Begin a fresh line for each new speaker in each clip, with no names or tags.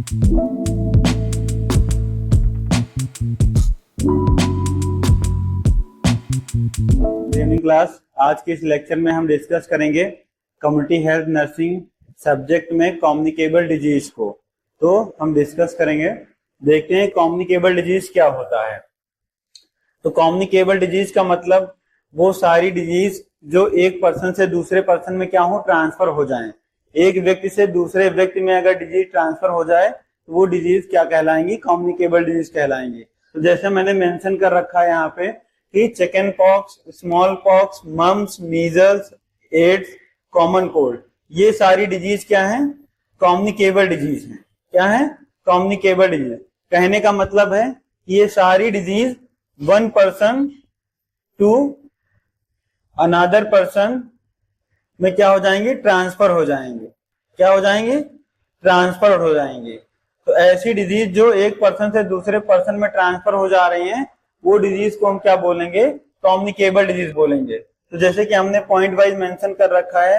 Evening class. आज के इस लेक्चर में हम डिस्कस करेंगे कम्युनिटी हेल्थ नर्सिंग सब्जेक्ट में कम्युनिकेबल डिजीज को। तो हम डिस्कस करेंगे, देखते हैं कम्युनिकेबल डिजीज क्या होता है। तो कम्युनिकेबल डिजीज का मतलब वो सारी डिजीज जो एक पर्सन से दूसरे पर्सन में क्या हो, ट्रांसफर हो जाएं। एक व्यक्ति से दूसरे व्यक्ति में अगर डिजीज ट्रांसफर हो जाए तो वो डिजीज क्या कहलाएंगी, कम्युनिकेबल डिजीज कहलाएंगी। तो जैसे मैंने मेंशन कर रखा है यहाँ पे कि chicken pox, small pox, mumps, measles, AIDS, common cold, ये सारी डिजीज क्या है, कम्युनिकेबल डिजीज है। क्या है, कम्युनिकेबल डिजीज। कहने का मतलब है कि ये सारी disease one person to another person में क्या हो जाएंगे, ट्रांसफर हो जाएंगे। क्या हो जाएंगे, ट्रांसफर हो जाएंगे। तो ऐसी डिजीज जो एक पर्सन से दूसरे पर्सन में ट्रांसफर हो जा रही हैं, वो डिजीज को हम क्या बोलेंगे, कम्युनिकेबल डिजीज बोलेंगे। तो जैसे कि हमने पॉइंट वाइज मेंशन कर रखा है,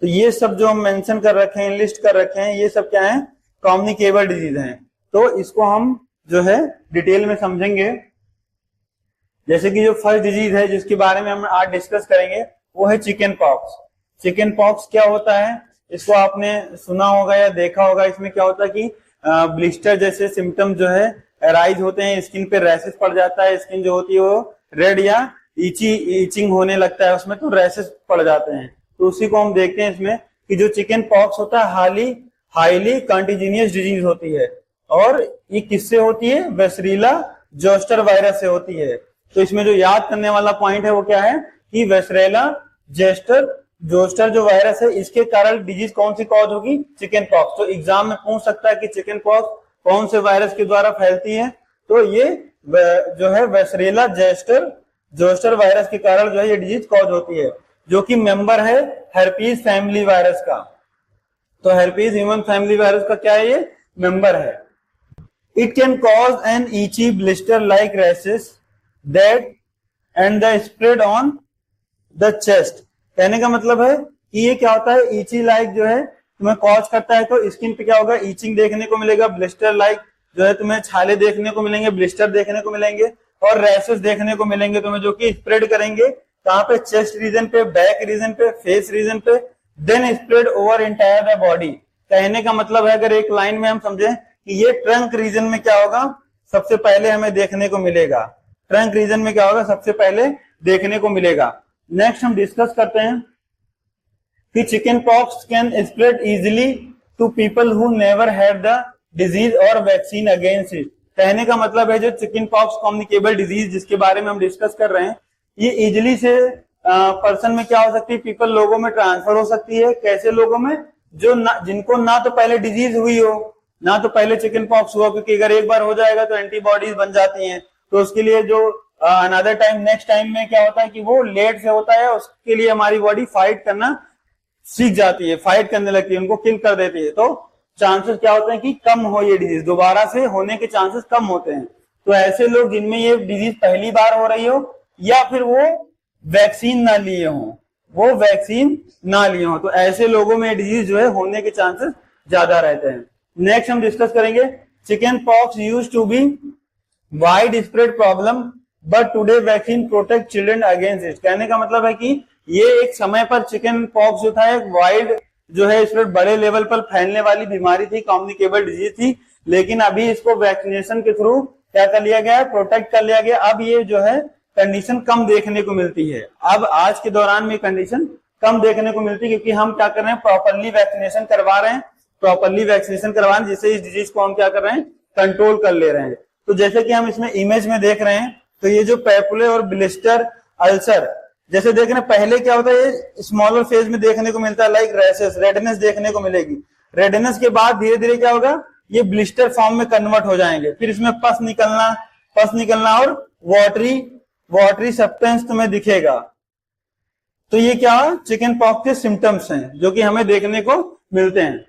तो ये सब जो हम मेंशन कर रखे हैं, लिस्ट कर रखे हैं, ये सब क्या है, कम्युनिकेबल डिजीज हैं। तो इसको हम जो है डिटेल में समझेंगे। जैसे कि जो फर्स्ट डिजीज है जिसके बारे में हम आज डिस्कस करेंगे वो है चिकन पॉक्स। चिकन पॉक्स क्या होता है, इसको आपने सुना होगा या देखा होगा। इसमें क्या होता है कि ब्लिस्टर जैसे सिम्टम जो है अराइज होते हैं, स्किन पे रैशेस पड़ जाता है, स्किन जो होती है वो रेड या ईचिंग होने लगता है उसमें, तो रैशेस पड़ जाते हैं। तो उसी को हम देखते हैं इसमें कि जो चिकन पॉक्स होता है हाईली कंटिन्यूअस डिजीज होती है। और ये किससे होती है, वेसरीला जोस्टर वायरस से होती है। तो इसमें जो याद करने वाला पॉइंट है वो क्या है कि वेसरेला जोस्टर जो वायरस है, इसके कारण डिजीज कौन सी कॉज होगी, चिकन पॉक्स। तो एग्जाम में पूछ सकता है कि चिकन पॉक्स कौन से वायरस के द्वारा फैलती है, तो ये जो है वेसरेला जोस्टर वायरस के कारण जो है ये डिजीज कॉज होती है, जो कि मेंबर है हेर्पीज फैमिली वायरस का। तो हेर्पीज ह्यूमन फैमिली वायरस का क्या है, ये मेंबर है। इट कैन कॉज एन ईची blister like rashes that and the spread on the chest. कहने का मतलब है कि ये क्या होता है, ईची लाइक जो है तुम्हें कॉज करता है, तो स्किन पे क्या होगा, ईचिंग देखने को मिलेगा, ब्लिस्टर लाइक जो है तुम्हें छाले देखने को मिलेंगे, ब्लिस्टर देखने को मिलेंगे और रैशेस देखने को मिलेंगे तुम्हें, जो कि स्प्रेड करेंगे कहां पे, चेस्ट रीजन पे, बैक रीजन पे, फेस रीजन पे, then spread over entire the body. कहने का मतलब है, अगर एक लाइन में हम समझें कि ये ट्रंक रीजन में क्या होगा, सबसे पहले हमें देखने को मिलेगा। ट्रंक रीजन में क्या होगा, सबसे पहले देखने को मिलेगा। नेक्स्ट हम डिस्कस करते हैं कि chicken pox can spread easily to people who never had the disease और वैक्सीन अगेंस्ट इट। कहने का मतलब है जो चिकन पॉक्स कम्युनिकेबल डिजीज जिसके बारे में हम डिस्कस कर रहे हैं, ये इजिली से पर्सन में क्या हो सकती है, पीपल लोगों में ट्रांसफर हो सकती है। कैसे लोगों में, जो जिनको ना तो पहले डिजीज हुई हो, ना तो पहले चिकन पॉक्स हुआ, क्योंकि अगर एक बार हो जाएगा तो एंटीबॉडीज बन जाती हैं। तो उसके लिए जो अनदर टाइम, नेक्स्ट टाइम में क्या होता है कि वो लेट से होता है, उसके लिए हमारी बॉडी फाइट करना सीख जाती है, फाइट करने लगती है, उनको किल कर देती है। तो चांसेस क्या होते हैं कि कम हो, ये डिजीज दोबारा से होने के चांसेस कम होते हैं। तो ऐसे लोग जिनमें ये डिजीज पहली बार हो रही हो या फिर वो वैक्सीन ना लिए हो, तो ऐसे लोगों में डिजीज जो है होने के चांसेस ज्यादा रहते हैं। नेक्स्ट हम डिस्कस करेंगे chicken pox used to be wide spread problem but today vaccine protect children against it. कहने का मतलब है कि ये एक समय पर चिकन पॉक्स जो था एक वाइड जो है स्प्रेड, बड़े लेवल पर फैलने वाली बीमारी थी, कम्युनिकेबल डिजीज थी, लेकिन अभी इसको वैक्सीनेशन के थ्रू क्या कर लिया गया, प्रोटेक्ट कर लिया गया। अब ये जो है कंडीशन कम देखने को मिलती है, अब आज के दौरान में कंडीशन कम देखने को मिलती है, क्योंकि हम क्या कर रहे हैं, प्रॉपरली वैक्सीनेशन करवा रहे हैं, जिससे इस डिजीज को हम क्या कर रहे हैं, कंट्रोल कर ले रहे हैं। तो जैसे कि हम इसमें इमेज में देख रहे हैं, तो ये जो पैपुले और ब्लिस्टर अल्सर जैसे देख रहे हैं, पहले क्या होता है, ये स्मॉलर फेज में देखने को मिलता है, लाइक रैशेस, रेडनेस देखने को मिलेगी। रेडनेस के बाद धीरे धीरे क्या होगा, ये ब्लिस्टर फॉर्म में कन्वर्ट हो जाएंगे, फिर इसमें पस निकलना और वाटरी सब्सटेंस तुम्हें दिखेगा। तो ये क्या, चिकन पॉक्स के सिम्टम्स हैं जो कि हमें देखने को मिलते हैं।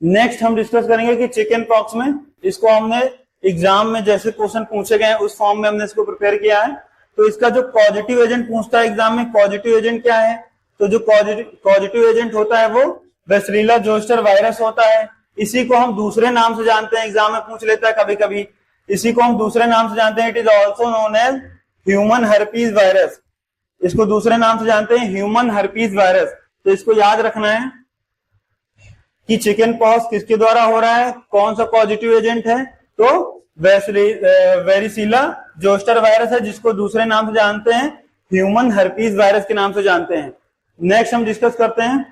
नेक्स्ट हम डिस्कस करेंगे कि चिकन पॉक्स में, इसको हमने एग्जाम में जैसे क्वेश्चन पूछे गए हैं उस फॉर्म में हमने इसको प्रिपेयर किया है। तो इसका जो पॉजिटिव एजेंट पूछता है एग्जाम में, पॉजिटिव एजेंट क्या है, तो जो पॉजिटिव एजेंट होता है वो वेसरीला जोस्टर वायरस होता है। इसी को हम दूसरे नाम से जानते हैं, एग्जाम में पूछ लेता है कभी कभी, इसी को हम दूसरे नाम से जानते हैं, it is also known as human herpes virus. इसको दूसरे नाम से जानते हैं ह्यूमन हर्पीज वायरस। तो इसको याद रखना है कि चिकन पॉक्स किसके द्वारा हो रहा है, कौन सा पॉजिटिव एजेंट है, तो वेरिसिला जोस्टर वायरस है, जिसको दूसरे नाम से जानते हैं ह्यूमन हर्पीज वायरस के नाम से जानते हैं। नेक्स्ट हम डिस्कस करते हैं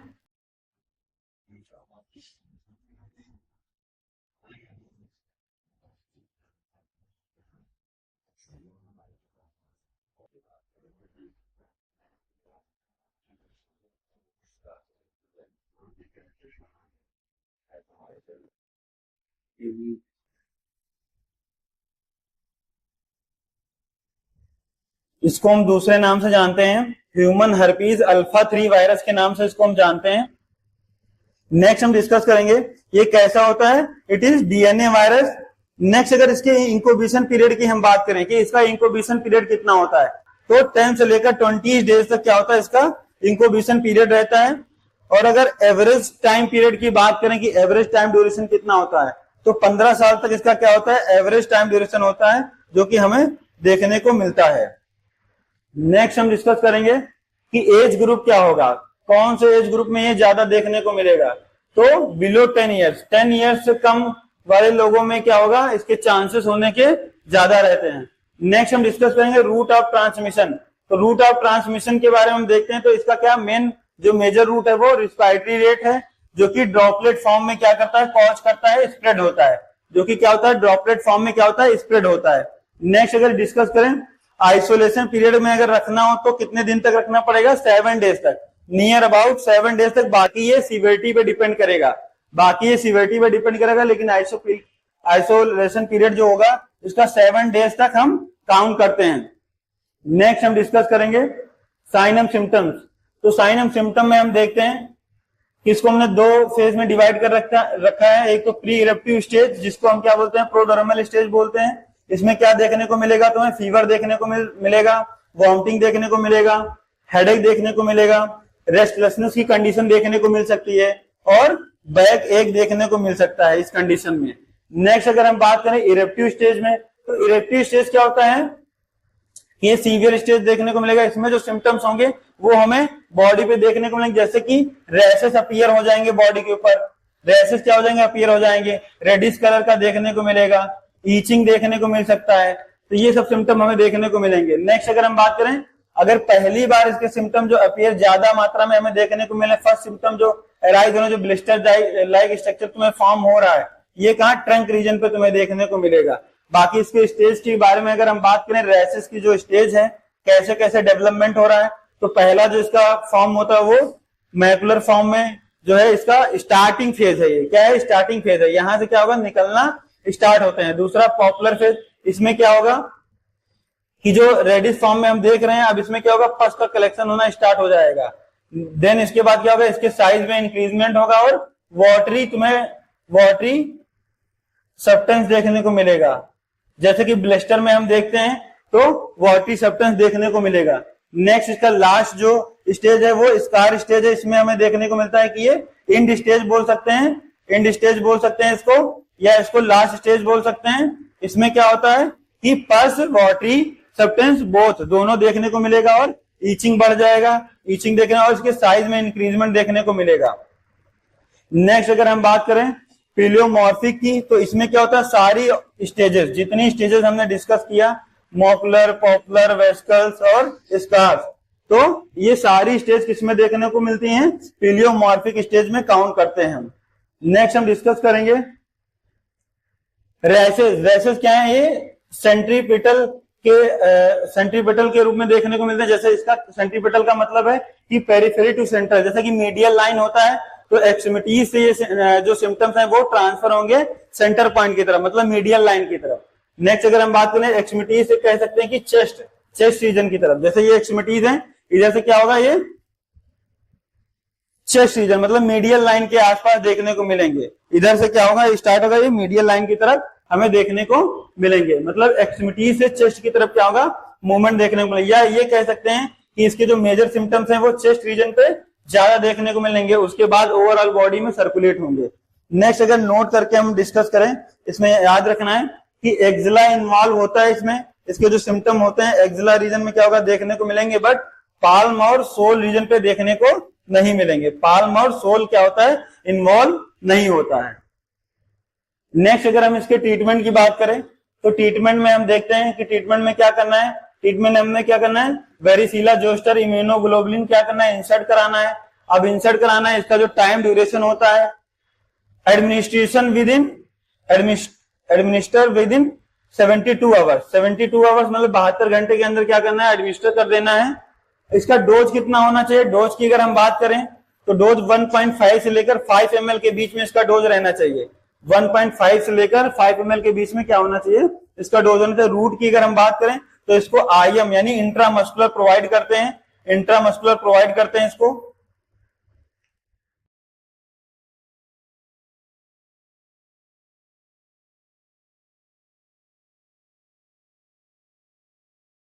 इसको हम दूसरे नाम से जानते हैं ह्यूमन हर्पीज अल्फा 3 वायरस के नाम से इसको हम जानते हैं। नेक्स्ट हम डिस्कस करेंगे ये कैसा होता है, it is DNA virus. Next अगर इसके इंक्यूबेशन पीरियड की हम बात करें कि इसका इंक्यूबेशन पीरियड कितना होता है, तो 10 से लेकर 20 डेज तक क्या होता है, इसका इंक्यूबेशन पीरियड रहता है। और अगर एवरेज टाइम पीरियड की बात करें कि एवरेज टाइम ड्यूरेशन कितना होता है, तो 15 साल तक इसका क्या होता है, एवरेज टाइम ड्यूरेशन होता है, जो कि हमें देखने को मिलता है। नेक्स्ट हम डिस्कस करेंगे कि एज ग्रुप क्या होगा, कौन से एज ग्रुप में ये ज्यादा देखने को मिलेगा, तो बिलो 10 ईयर्स, 10 ईयर्स से कम वाले लोगों में क्या होगा, इसके चांसेस होने के ज्यादा रहते हैं। नेक्स्ट हम डिस्कस करेंगे रूट ऑफ ट्रांसमिशन। तो रूट ऑफ ट्रांसमिशन के बारे में हम देखते हैं, तो इसका क्या मेन जो मेजर रूट है वो रिस्पायरेटरी रेट है, जो कि ड्रॉपलेट फॉर्म में क्या करता है, कॉज करता है, स्प्रेड होता है, जो कि क्या होता है, ड्रॉपलेट फॉर्म में क्या होता है, स्प्रेड होता है। नेक्स्ट अगर डिस्कस करें आइसोलेशन पीरियड में अगर रखना हो तो कितने दिन तक रखना पड़ेगा, 7 डेज तक, नियर अबाउट 7 डेज तक। बाकी ये सीवियरिटी पे डिपेंड करेगा, लेकिन आइसोलेशन पीरियड जो होगा इसका 7 डेज तक हम काउंट करते हैं। नेक्स्ट हम डिस्कस करेंगे साइन एंड सिम्टम्स। तो साइन एंड सिम्टम में हम देखते हैं कि इसको हमने 2 फेज में डिवाइड कर रखा है। एक तो प्री इरप्टिव स्टेज, जिसको हम क्या बोलते हैं, प्रोड्रोमल स्टेज बोलते हैं। इसमें क्या देखने को मिलेगा, तुम्हें फीवर देखने को मिलेगा, वॉमिटिंग देखने को मिलेगा, हेडेक देखने को मिलेगा, रेस्टलेसनेस की कंडीशन देखने को मिल सकती है, और बैक एक देखने को मिल सकता है इस कंडीशन में। नेक्स्ट अगर हम बात करें इरेप्टिव स्टेज में, तो इरेप्टिव स्टेज क्या होता है, ये सीवियर स्टेज देखने को मिलेगा। इसमें जो सिम्टम्स होंगे वो हमें बॉडी पे देखने को मिलेंगे, जैसे कि रैशेस अपीयर हो जाएंगे बॉडी के ऊपर, रैशेस क्या हो जाएंगे, अपीयर हो जाएंगे, रेडिश कलर का देखने को मिलेगा, ईचिंग देखने को मिल सकता है। तो ये सब सिम्टम हमें देखने को मिलेंगे। नेक्स्ट अगर हम बात करें, अगर पहली बार इसके सिम्टम जो अपीयर ज्यादा मात्रा में हमें देखने को मिले, फर्स्ट सिम्टम जो अराइज होने, जो ब्लिस्टर लाइक स्ट्रक्चर तुम्हें फॉर्म हो रहा है, ये कहाँ, ट्रंक रीजन पे तुम्हें देखने को मिलेगा। बाकी इसके स्टेज के बारे में अगर हम बात करें, रैशेस की जो स्टेज है, कैसे कैसे डेवलपमेंट हो रहा है, तो पहला जो इसका फॉर्म होता है वो मैकुलर फॉर्म में जो है इसका स्टार्टिंग फेज है। ये क्या है, स्टार्टिंग फेज है, यहां से क्या होगा, निकलना स्टार्ट होते हैं। दूसरा पॉपुलर फेज, इसमें क्या होगा कि जो रेडिश फॉर्म में हम देख रहे हैं, अब इसमें क्या होगा, पस का कलेक्शन होना स्टार्ट हो जाएगा। देन इसके बाद क्या होगा, इसके साइज में इंक्रीजमेंट होगा, और वाटरी सब्सटेंस देखने को मिलेगा। जैसे कि ब्लिस्टर में हम देखते हैं तो वाटरी सब्सटेंस देखने को मिलेगा। नेक्स्ट इसका लास्ट जो स्टेज है वो स्कार स्टेज है। इसमें हमें देखने को मिलता है कि ये इंड स्टेज बोल सकते हैं, इसको, या इसको लास्ट स्टेज बोल सकते हैं। इसमें क्या होता है कि पस, वाटरी सब्सटेंस बोथ दोनों देखने को मिलेगा, और ईचिंग बढ़ जाएगा, ईचिंग देखने, और इसके साइज में इंक्रीजमेंट देखने को मिलेगा। नेक्स्ट अगर हम बात करें पिलियोमॉर्फिक की, तो इसमें क्या होता है, सारी स्टेजेस, जितनी स्टेजेस हमने डिस्कस किया, मॉकुलर, पॉपुलर, वेस्कल्स और स्कार्स, तो ये सारी स्टेज किसमें देखने को मिलती हैं, पिलियोमॉर्फिक स्टेज में काउंट करते हैं हम। नेक्स्ट हम डिस्कस करेंगे रैशेस क्या है, ये सेंट्रीपिटल के रूप में देखने को मिलते हैं। जैसे इसका सेंट्रीपिटल का मतलब है कि पेरिफेरी टू सेंटर, जैसे कि मीडियल लाइन होता है, तो एक्सट्रीमिटीज से ये जो सिम्टम्स हैं वो ट्रांसफर होंगे सेंटर पॉइंट की तरफ, मतलब मीडियल लाइन की तरफ। नेक्स्ट अगर हम बात करें एक्सट्रीमिटीज से, कह सकते हैं कि चेस्ट रीजन की तरफ, जैसे ये एक्सट्रीमिटीज है, इधर से क्या होगा, ये चेस्ट रीजन, मतलब मीडियल लाइन के आसपास देखने को मिलेंगे। इधर से क्या होगा, स्टार्ट होगा, ये मीडियल लाइन की तरफ हमें देखने को मिलेंगे, मतलब एक्सट्रीमिटी से चेस्ट की तरफ क्या होगा, मूवमेंट देखने को मिलेगा। या ये कह सकते हैं कि इसके जो मेजर सिम्टम्स हैं वो चेस्ट रीजन पे ज्यादा देखने को मिलेंगे, उसके बाद ओवरऑल बॉडी में सर्कुलेट होंगे। नेक्स्ट अगर नोट करके हम डिस्कस करें, इसमें याद रखना है कि एक्जिला इन्वॉल्व होता है इसमें। इसके जो सिम्टम होते हैं एक्जिला रीजन में क्या होगा देखने को मिलेंगे, बट पाल्म और सोल रीजन पे देखने को नहीं मिलेंगे। पाल्म और सोल क्या होता है, इन्वॉल्व नहीं होता है। नेक्स्ट अगर हम इसके ट्रीटमेंट की बात करें तो ट्रीटमेंट में हम देखते हैं कि ट्रीटमेंट में क्या करना है। ट्रीटमेंट हमने क्या करना है, वेरिसिला जोस्टर इम्यूनोग्लोबुलिन क्या करना है, इंसर्ट कराना है। अब इंसर्ट कराना है, इसका जो टाइम ड्यूरेशन होता है administration administer with in 72 hours. 72 hours मतलब 72 घंटे के अंदर क्या करना है, एडमिनिस्टर कर देना है। इसका डोज कितना होना चाहिए, डोज की अगर हम बात करें तो डोज 1.5 से लेकर 5 ml के बीच में इसका डोज रहना चाहिए। 1.5 से लेकर 5 ml के बीच में क्या होना चाहिए, इसका डोज होना चाहिए। रूट की अगर हम बात करें तो इसको IM यानी इंट्रामस्कुलर प्रोवाइड करते हैं, इंट्रामस्कुलर प्रोवाइड करते हैं इसको।